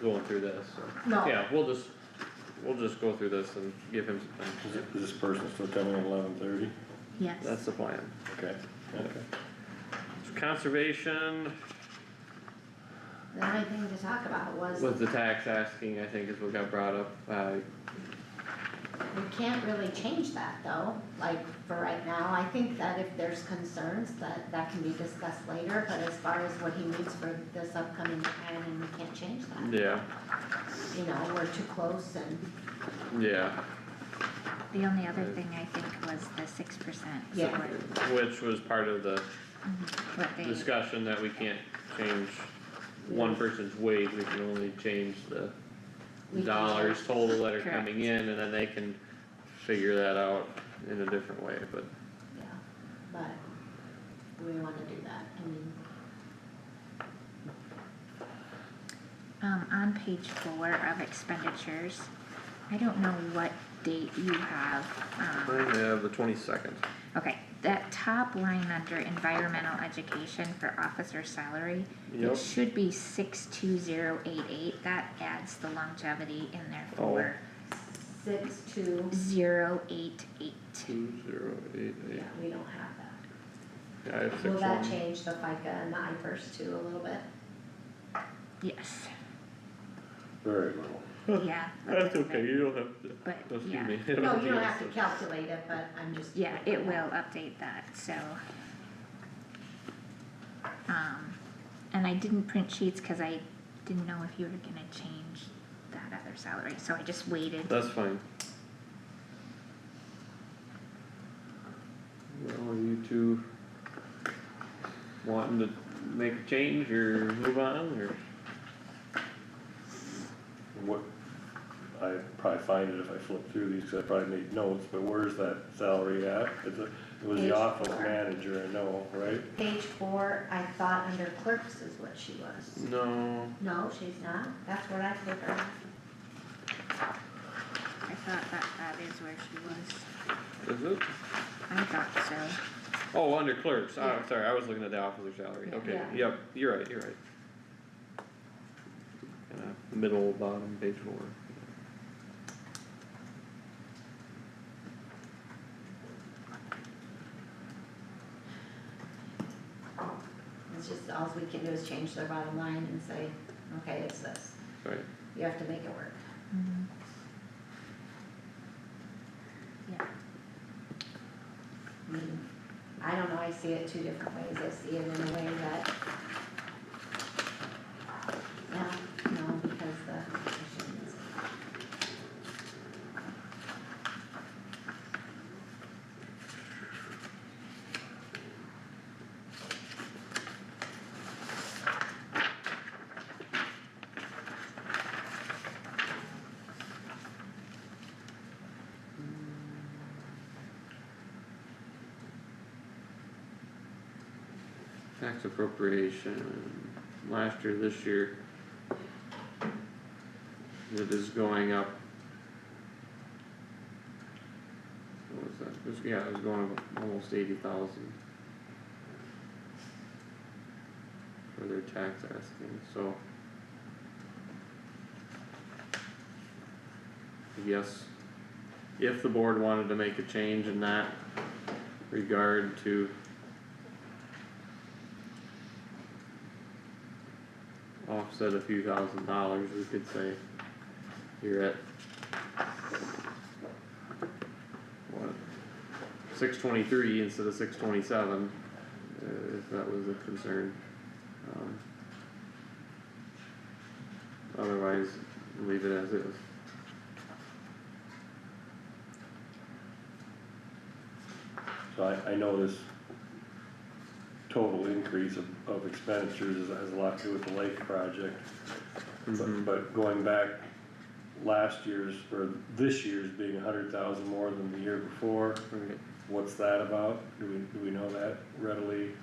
going through this, so. no. Yeah, we'll just go through this and give him some time. Is this person still coming at 11:30? Yes. That's the plan. Okay, okay. So conservation, The only thing to talk about was, was the tax asking, I think is what got brought up, we can't really change that though, like for right now, I think that if there's concerns, that can be discussed later, but as far as what he needs for this upcoming planning, we can't change that. yeah, You know, we're too close and, yeah, The only other thing I think was the 6%. Yeah. which was part of the What they, discussion that we can't change one person's wage, we can only change the We can dollars total that are Correct. coming in, and then they can figure that out in a different way, but. yeah, but we wanna do that, I mean, on page 4 of expenditures, I don't know what date you have, I have the 22nd. okay, that top line under environmental education for officer salary, Yep. it should be 62088, that adds the longevity in there Oh. for 6-2, 088. yeah, we don't have that. Yeah, I have 6 Will that one. change the FICA and the IFRS too a little bit? Yes, Very little. yeah. a That's little okay, bit. you don't have to, But, excuse yeah. me. No, you don't have to calculate it, but I'm just. Yeah, it will update that, so. And I didn't print sheets cause I didn't know if you were gonna change that other salary, so I just waited. That's fine. Well, are you two wanting to make a change or move on, or? What, I'd probably find it if I flip through these, 'cause I probably made notes, but where's that salary at? It was Page the office 4. manager, I know, right? Page 4, I thought under clerks is what she was. No, No, she's not, that's what I put her. I thought that is where she was. is it? I thought so. Oh, under clerks, oh, Yeah. sorry, I was looking at the officer salary, okay, Yeah. yep, you're right. Kinda middle, bottom, page 4. It's just, all we can do is change their bottom line and say, okay, it's this, Right, you have to make it work. Mhm. Yeah, I mean, I don't know, I see it two different ways, I see it in a way that, yeah, no, because the positions. tax appropriation, last year, this year. It is going up. What was that, it was, yeah, it was going up almost 80,000. For their tax asking, so. I guess, if the board wanted to make a change in that regard to offset a few $1,000s, we could say you're at what, 623 instead of 627, if that was a concern. Otherwise, leave it as is. So I know this total increase of expenditures has a lot to do with the lake project. Mhm. But going back last year's, or this year's being 100,000 more than the year before, Right. what's that about? Do we know that readily?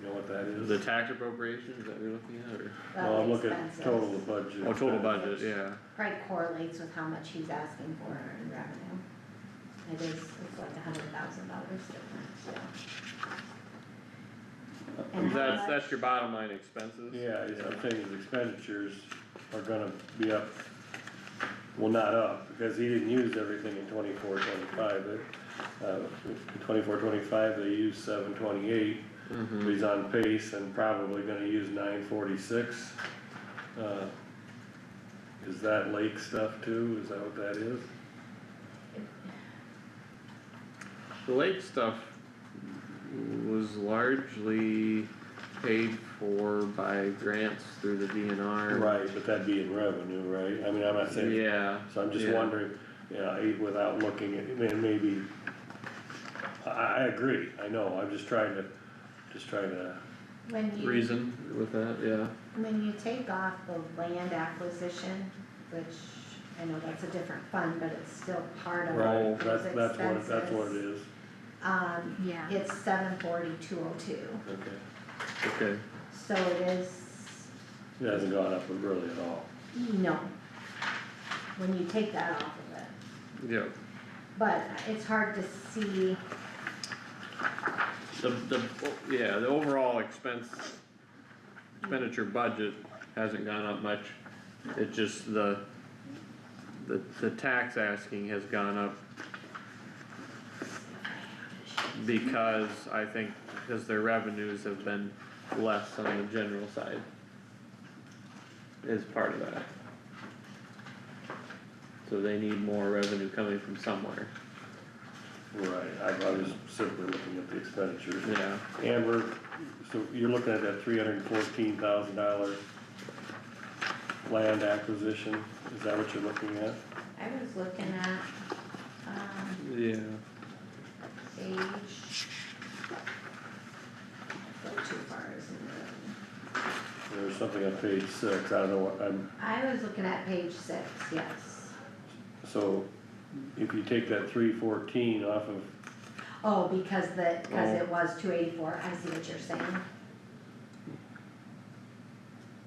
You know what that is? The tax appropriations that we're looking at, or? Well, I'm looking at expenses. total budget. Oh, total budget, yeah. Probably correlates with how much he's asking for in revenue. It's like $100,000 difference, so. And how That's, much- that's your bottom line expenses? Yeah, I'm saying his expenditures are gonna be up, well, not up, because he didn't use everything in 24-25. In 24-25, they used 728, Mm-hmm. he's on pace and probably gonna use 946. Is that lake stuff too, is that what that is? The lake stuff was largely paid for by grants through the DNR. Right, but that'd be in revenue, right? I mean, I'm not saying. Yeah. So I'm just yeah. wondering, without looking at, maybe, I agree, I know, I'm just trying to, When you, Reason with that, yeah. when you take off the land acquisition, which I know that's a different fund, but it's still part of right, those that's what it expenses. is, Yeah. It's 740,202, okay. Okay. so it is, It hasn't gone up really at all. no. When you take that off of it, Yep. but it's hard to see, The overall expenditure budget hasn't gone up much. It just, the tax asking has gone up because, I think, because their revenues have been less on the general side. Is part of that. So they need more revenue coming from somewhere, Right, I was simply looking at the expenditures. yeah. And so you're looking at that $314,000 land acquisition, is that what you're looking at? I was looking at, Yeah. page, go too far, isn't it? There's something on page 6, I don't know what, I was looking at page 6, yes. so if you take that 314 off of, Oh, because Oh. it was 284, I see what you're saying.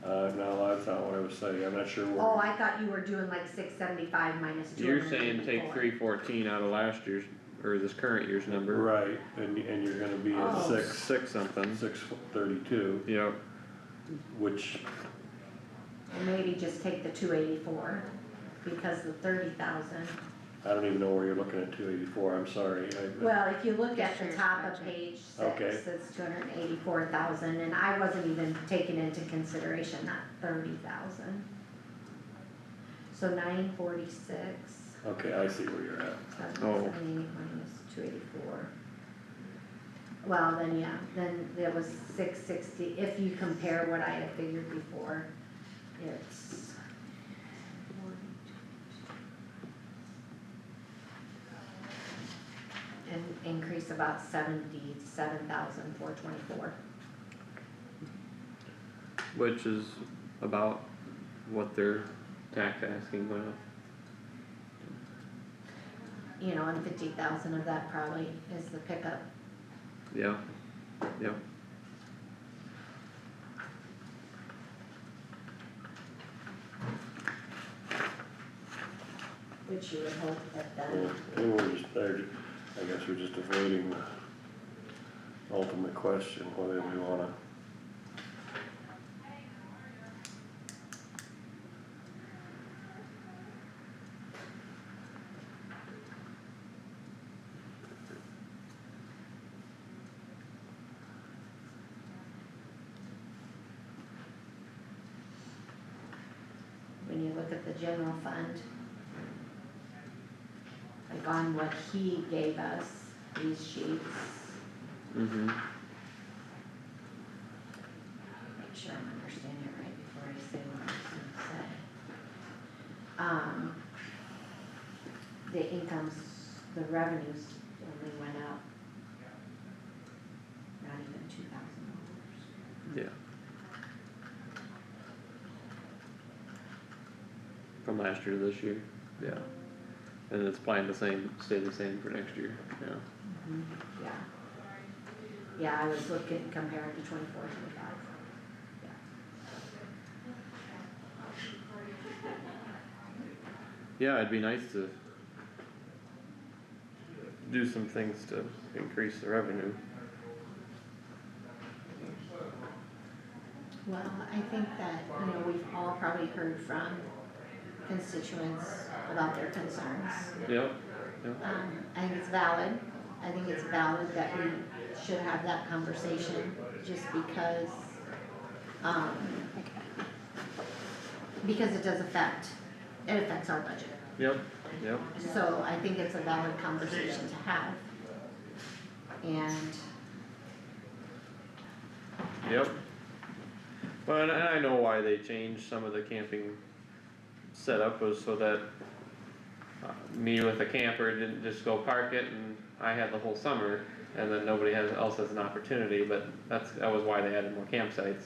no, that's not what I was saying, I'm not sure where. Oh, I thought you were doing like 675 minus 284. You're saying take 314 out of last year's, or this current year's number. Right, and you're gonna be at Oh. 6 something. 632, Yep. which, Or maybe just take the 284, because the 30,000. I don't even know where you're looking at 284, I'm sorry. Well, if you look at This the year's top of budget. page 6, Okay. it's 284,000, and I wasn't even taking into consideration that 30,000. So 946, Okay, I see where you're at. 778 minus 284. Well, then, yeah, then there was 660, if you compare what I had figured before, it's. An increase about 77,424. Which is about what their tax asking went up. You know, and 50,000 of that probably is the pickup. Yeah, yep. Which you would hope that Well, then, we're just there, I guess we're just avoiding the ultimate question, whether we wanna. when you look at the general fund, like on what he gave us, these sheets, Mm-hmm. make sure I'm understanding it right before I say what I was gonna say. The incomes, the revenues only went up not even $2,000. Yeah. From last year to this year, yeah. And it's planned the same, stay the same for next year, yeah. Yeah. yeah, I was looking compared to 24, 25. Yeah, it'd be nice to do some things to increase the revenue. Well, I think that, you know, we've all probably heard from constituents about their concerns. Yep, I think it's valid, I think it's valid that we should have that conversation, just because, it does affect, it affects our budget. yep, yep. So I think it's a valid conversation to have. And, Yep. Well, and I know why they changed some of the camping setup was so that me with a camper didn't just go park it and I had the whole summer and then nobody else has an opportunity, but that was why they added more campsites.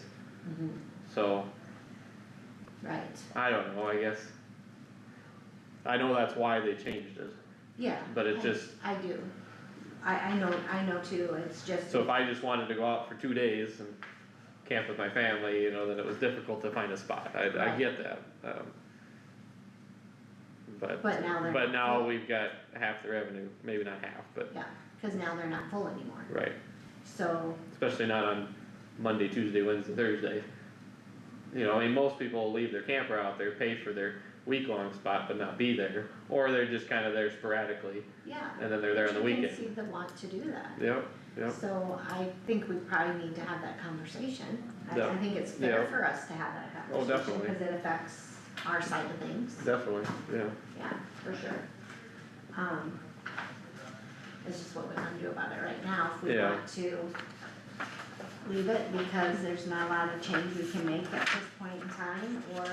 So, right, I don't know, I guess. I know that's why they changed it, yeah. but it just, I do, I know too, it's just. so if I just wanted to go out for 2 days and camp with my family, you know, then it was difficult to find a spot, I Right. get that, But now they're but not now full. we've got half the revenue, maybe not half, but, Yeah, cause now they're not full anymore, right, so, especially not on Monday, Tuesday, Wednesday, Thursday. You know, I mean, most people will leave their camper out there, pay for their week-long spot, but not be there, or they're just kinda there sporadically, yeah. and then they're there on the But you weekend. can see the want to do that. Yep, yep, So I think we probably need to have that conversation. I Yeah. think it's fair Yeah. for us to have that Oh, conversation, definitely. cause it affects our side of things, definitely, yeah, yeah, for sure. It's just what we wanna do about it right now, if we Yeah. want to leave it, because there's not a lot of change we can make at this point in time, or